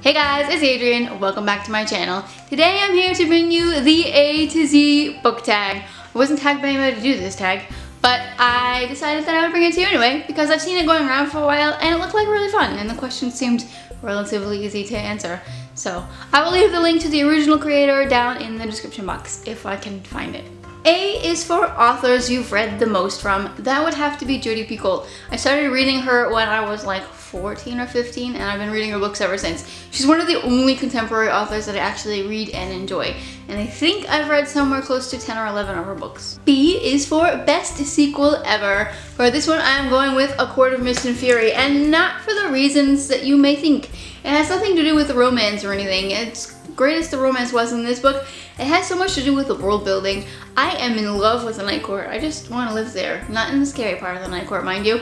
Hey guys, it's Adrian. Welcome back to my channel. Today I'm here to bring you the A to Z book tag. I wasn't tagged by anybody to do this tag, but I decided that I would bring it to you anyway because I've seen it going around for a while and it looked like really fun and the questions seemed relatively easy to answer. So I will leave the link to the original creator down in the description box if I can find it. A is for authors you've read the most from. That would have to be Jodi Picoult. I started reading her when I was like 14 or 15 and I've been reading her books ever since. She's one of the only contemporary authors that I actually read and enjoy. And I think I've read somewhere close to 10 or 11 of her books. B is for best sequel ever. For this one I am going with A Court of Mist and Fury, and not for the reasons that you may think. It has nothing to do with the romance or anything. It's great as the romance was in this book. It has so much to do with the world building. I am in love with the Night Court. I just want to live there. Not in the scary part of the Night Court, mind you.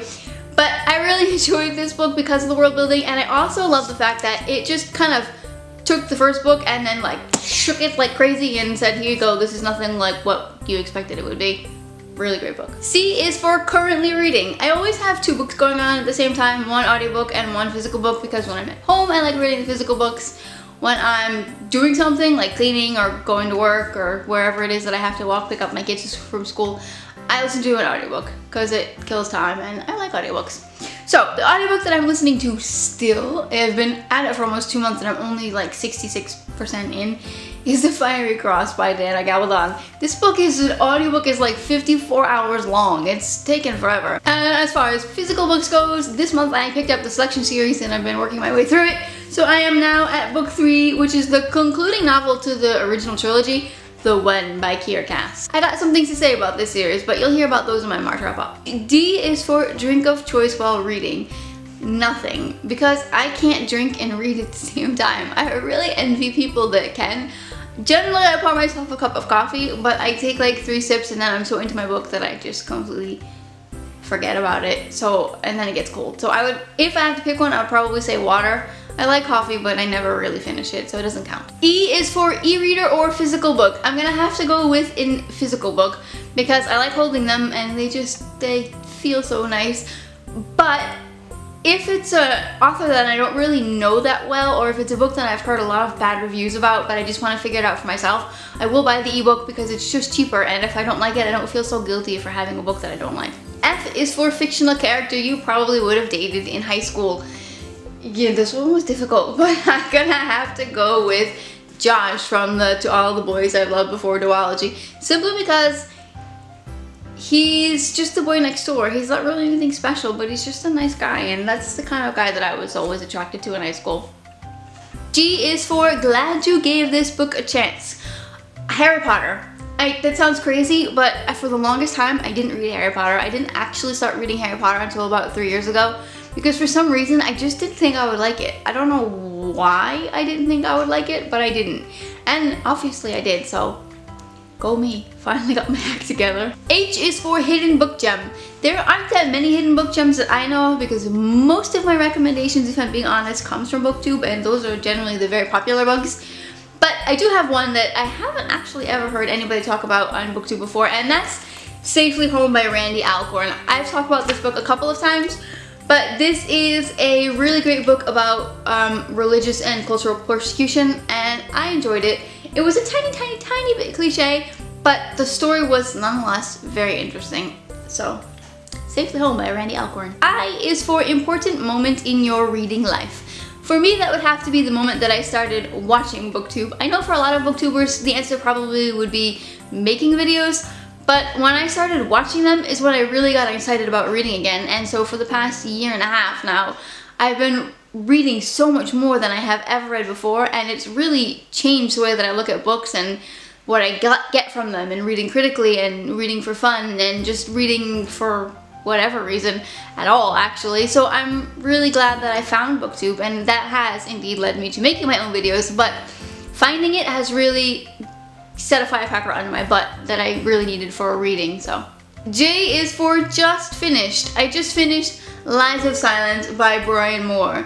But I really enjoyed this book because of the world building, and I also love the fact that it just kind of took the first book and then like shook it like crazy and said, here you go, this is nothing like what you expected it would be. Really great book. C is for currently reading. I always have two books going on at the same time, one audiobook and one physical book, because when I'm at home I like reading the physical books. When I'm doing something like cleaning or going to work or wherever it is that I have to pick up my kids from school, I listen to an audiobook because it kills time and I like audiobooks. So the audiobook that I'm listening to still, I've been at it for almost 2 months and I'm only like 66% in, is The Fiery Cross by Dana Gabaldon. This book is, an audiobook is like 54 hours long. It's taken forever. And as far as physical books goes, this month I picked up the Selection series and I've been working my way through it. So I am now at book 3, which is the concluding novel to the original trilogy, The One by Kier Cass. I got some things to say about this series, but you'll hear about those in my March wrap up. D is for drink of choice while reading. Nothing, because I can't drink and read at the same time. I really envy people that can. Generally, I pour myself a cup of coffee, but I take like 3 sips and then I'm so into my book that I just completely forget about it. So, and then it gets cold. So I would, if I had to pick one, I would probably say water. I like coffee, but I never really finish it, so it doesn't count. E is for e-reader or physical book. I'm gonna have to go with in physical book because I like holding them and they feel so nice. But if it's an author that I don't really know that well, or if it's a book that I've heard a lot of bad reviews about, but I just want to figure it out for myself, I will buy the ebook because it's just cheaper, and if I don't like it, I don't feel so guilty for having a book that I don't like. F is for fictional character you probably would have dated in high school. Yeah, this one was difficult, but I'm gonna have to go with Josh from the To All the Boys I've Loved Before duology, simply because he's just the boy next door. He's not really anything special, but he's just a nice guy, and that's the kind of guy that I was always attracted to in high school. G is for glad you gave this book a chance. Harry Potter. That sounds crazy, but for the longest time I didn't read Harry Potter. I didn't actually start reading Harry Potter until about 3 years ago because for some reason I just didn't think I would like it. I don't know why I didn't think I would like it, but I didn't. And obviously I did, so go me. Finally got my act together. H is for hidden book gem. There aren't that many hidden book gems that I know of because most of my recommendations, if I'm being honest, comes from BookTube, and those are generally the very popular books. But I do have one that I haven't actually ever heard anybody talk about on BookTube before, and that's Safely Home by Randy Alcorn. I've talked about this book a couple of times, but this is a really great book about religious and cultural persecution, and I enjoyed it. It was a tiny bit cliche, but the story was nonetheless very interesting. So, Safely Home by Randy Alcorn. I is for important moment in your reading life. For me, that would have to be the moment that I started watching BookTube. I know for a lot of BookTubers, the answer probably would be making videos, but when I started watching them is when I really got excited about reading again. And so for the past 1.5 years now, I've been reading so much more than I have ever read before, and it's really changed the way that I look at books and what I get from them, and reading critically and reading for fun and just reading for whatever reason at all, actually. So I'm really glad that I found BookTube, and that has indeed led me to making my own videos, but finding it has really set a firecracker under my butt that I really needed for reading. So J is for just finished. I just finished Lies of Silence by Brian Moore.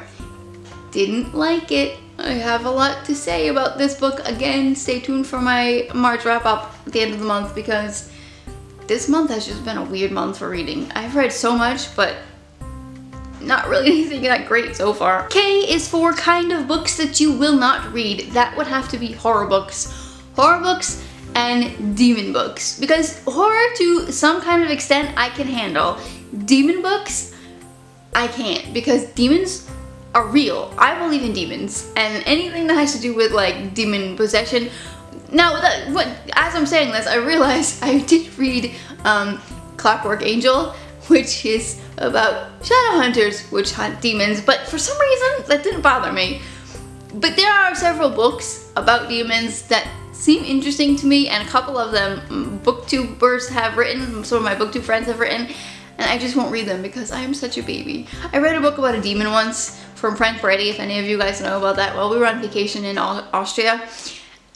Didn't like it. I have a lot to say about this book. Again, stay tuned for my March wrap up at the end of the month because this month has just been a weird month for reading. I've read so much, but not really anything that great so far. K is for kind of books that you will not read. That would have to be horror books. Horror books and demon books. Because horror, to some kind of extent, I can handle. Demon books, I can't. Because demons are real. I believe in demons. And anything that has to do with like demon possession. Now, as I'm saying this, I realized I did read Clockwork Angel, which is about shadow hunters which hunt demons, but for some reason that didn't bother me. But there are several books about demons that seem interesting to me, and a couple of them booktubers have written, some of my booktube friends have written, and I just won't read them because I am such a baby. I read a book about a demon once from Frank Peretti, if any of you guys know about that. Well, we were on vacation in Austria,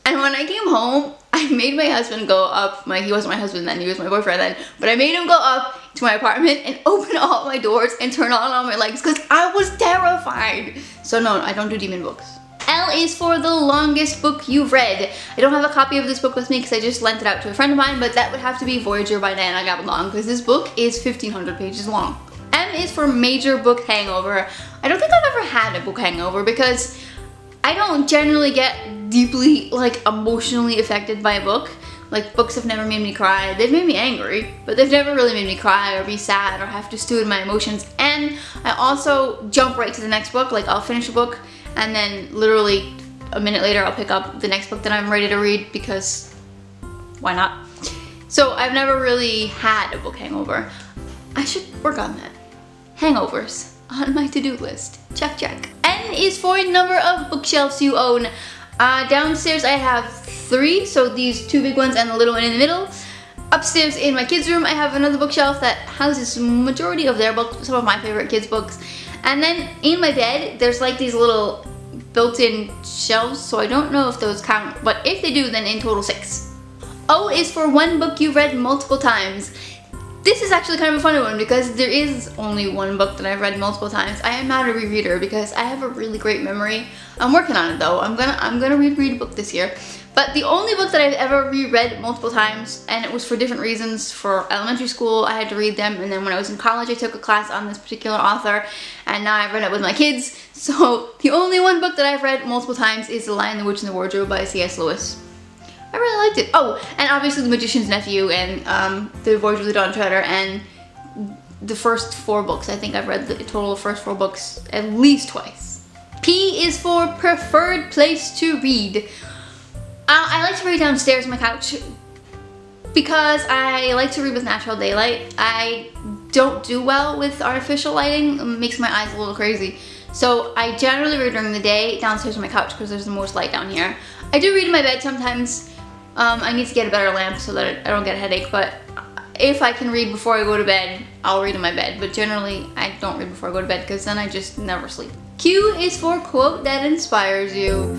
and when I came home, I made my husband go up, he wasn't my husband then, he was my boyfriend then, but I made him go up to my apartment and open all my doors and turn on all my lights because I was terrified. So no, I don't do demon books. L is for the longest book you've read. I don't have a copy of this book with me because I just lent it out to a friend of mine, but that would have to be Voyager by Diana Gabaldon because this book is 1,500 pages long. M is for major book hangover. I don't think I've ever had a book hangover because I don't generally get deeply, like, emotionally affected by a book. Like, books have never made me cry. They've made me angry, but they've never really made me cry or be sad or have to stew in my emotions. And I also jump right to the next book. Like, I'll finish a book and then literally a minute later I'll pick up the next book that I'm ready to read because why not? So I've never really had a book hangover. I should work on that. Hangovers on my to-do list. Check, check. N is for a number of bookshelves you own. Downstairs I have 3, so these 2 big ones and the little one in the middle. Upstairs in my kids' room I have another bookshelf that houses majority of their books, some of my favorite kids' books. And then in my bed there's like these little built-in shelves, so I don't know if those count, but if they do, then in total 6. O is for one book you've read multiple times. This is actually kind of a funny one because there is only one book that I've read multiple times. I am not a rereader because I have a really great memory. I'm working on it though. I'm gonna reread a book this year. But the only book that I've ever reread multiple times, and it was for different reasons. For elementary school, I had to read them, and then when I was in college, I took a class on this particular author, and now I've read it with my kids. So the only one book that I've read multiple times is The Lion, the Witch, and the Wardrobe by C.S. Lewis. I really liked it. Oh, and obviously The Magician's Nephew and The Voyage of the Dawn Treader and the first 4 books. I think I've read the total of first 4 books at least twice. P is for preferred place to read. I like to read downstairs on my couch because I like to read with natural daylight. I don't do well with artificial lighting. It makes my eyes a little crazy. So I generally read during the day downstairs on my couch because there's the most light down here. I do read in my bed sometimes. I need to get a better lamp so that I don't get a headache, but if I can read before I go to bed, I'll read in my bed. But generally, I don't read before I go to bed because then I just never sleep. Q is for quote that inspires you.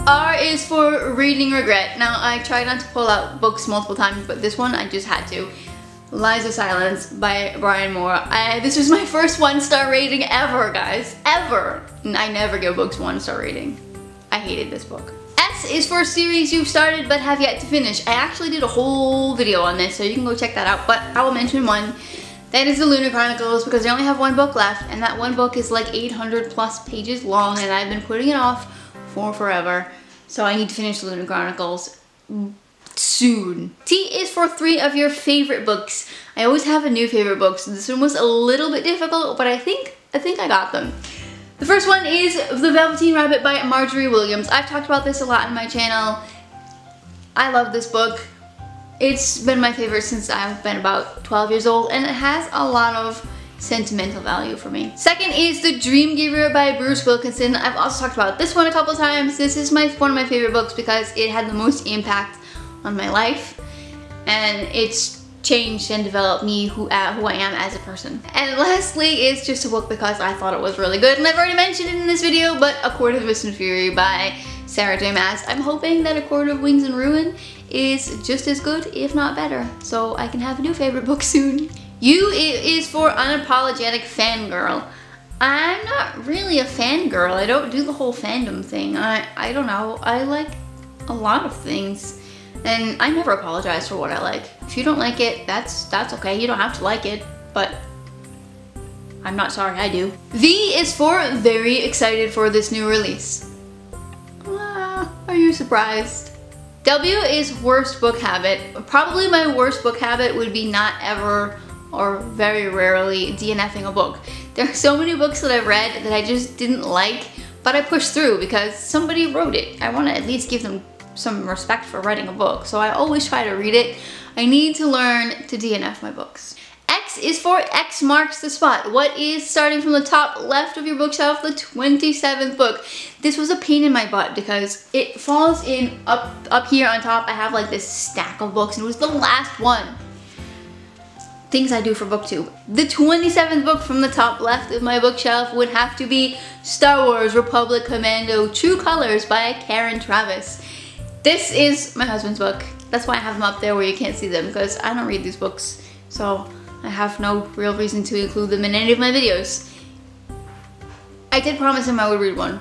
R is for reading regret. Now, I try not to pull out books multiple times, but this one I just had to. Lies of Silence by Brian Moore. This was my first 1-star rating ever, guys. Ever. And I never give books 1-star rating. I hated this book. S is for a series you've started but have yet to finish. I actually did a whole video on this, so you can go check that out, but I will mention one. That is the Lunar Chronicles, because I only have 1 book left, and that 1 book is like 800 plus pages long, and I've been putting it off for forever. So I need to finish the Lunar Chronicles soon. T is for 3 of your favorite books. I always have a new favorite book, so this one was a little bit difficult, but I think I got them. The first one is The Velveteen Rabbit by Marjorie Williams. I've talked about this a lot on my channel. I love this book. It's been my favorite since I've been about 12 years old, and it has a lot of sentimental value for me. Second is The Dream Giver by Bruce Wilkinson. I've also talked about this one a couple times. This is one of my favorite books because it had the most impact on my life, and it's changed and developed me who I am as a person. And lastly is just a book because I thought it was really good, and I've already mentioned it in this video, but A Court of Mist and Fury by Sarah J. Maas. I'm hoping that A Court of Wings and Ruin is just as good, if not better, so I can have a new favorite book soon. U is for unapologetic fangirl. I'm not really a fangirl. I don't do the whole fandom thing. I don't know. I like a lot of things. And I never apologize for what I like. If you don't like it, that's okay. You don't have to like it, but I'm not sorry I do. V is for very excited for this new release. Are you surprised? W is worst book habit. Probably my worst book habit would be not ever or very rarely DNFing a book. There are so many books that I've read that I just didn't like, but I pushed through because somebody wrote it. I want to at least give them some respect for writing a book, so I always try to read it. I need to learn to DNF my books. X is for X marks the spot. What is, starting from the top left of your bookshelf, the 27th book? This was a pain in my butt because it falls in up here on top. I have like this stack of books and it was the last one. Things I do for booktube. The 27th book from the top left of my bookshelf would have to be Star Wars Republic Commando True Colors by Karen Travis. This is my husband's book. That's why I have them up there where you can't see them, because I don't read these books. So I have no real reason to include them in any of my videos. I did promise him I would read one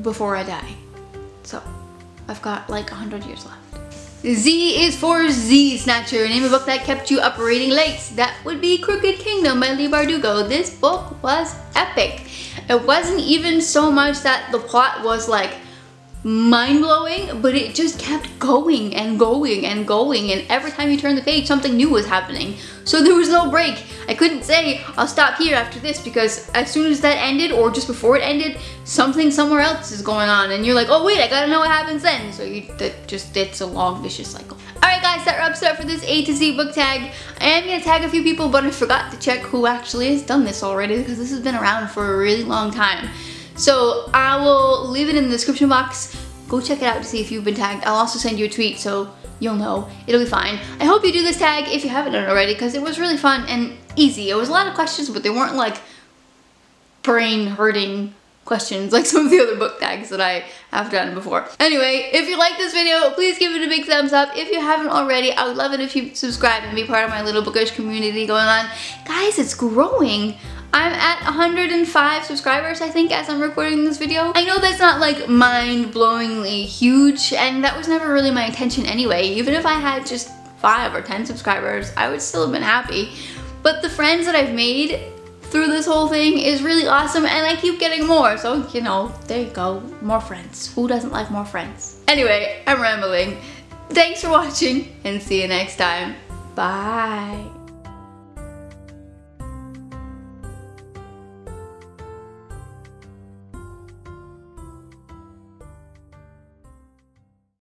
before I die. So I've got like 100 years left. Z is for Z Snatcher. Name a book that kept you up reading late. That would be Crooked Kingdom by Leigh Bardugo. This book was epic. It wasn't even so much that the plot was like mind-blowing, but it just kept going and going and going, and every time you turn the page something new was happening, so there was no break. I couldn't say I'll stop here after this, because as soon as that ended or just before it ended, something somewhere else is going on and you're like, oh wait, I gotta know what happens then. So it's a long vicious cycle. Alright guys, that wraps it up for this A to Z book tag. I am gonna tag a few people, but I forgot to check who actually has done this already, because this has been around for a really long time. So I will leave it in the description box. Go check it out to see if you've been tagged. I'll also send you a tweet so you'll know. It'll be fine. I hope you do this tag if you haven't done it already, because it was really fun and easy. It was a lot of questions, but they weren't like brain hurting questions like some of the other book tags that I have done before. Anyway, if you like this video, please give it a big thumbs up. If you haven't already, I would love it if you subscribe and be part of my little bookish community going on. Guys, it's growing. I'm at 105 subscribers, I think, as I'm recording this video. I know that's not like mind-blowingly huge, and that was never really my intention anyway. Even if I had just 5 or 10 subscribers, I would still have been happy. But the friends that I've made through this whole thing is really awesome, and I keep getting more. So, you know, there you go, more friends. Who doesn't like more friends? Anyway, I'm rambling. Thanks for watching, and see you next time. Bye.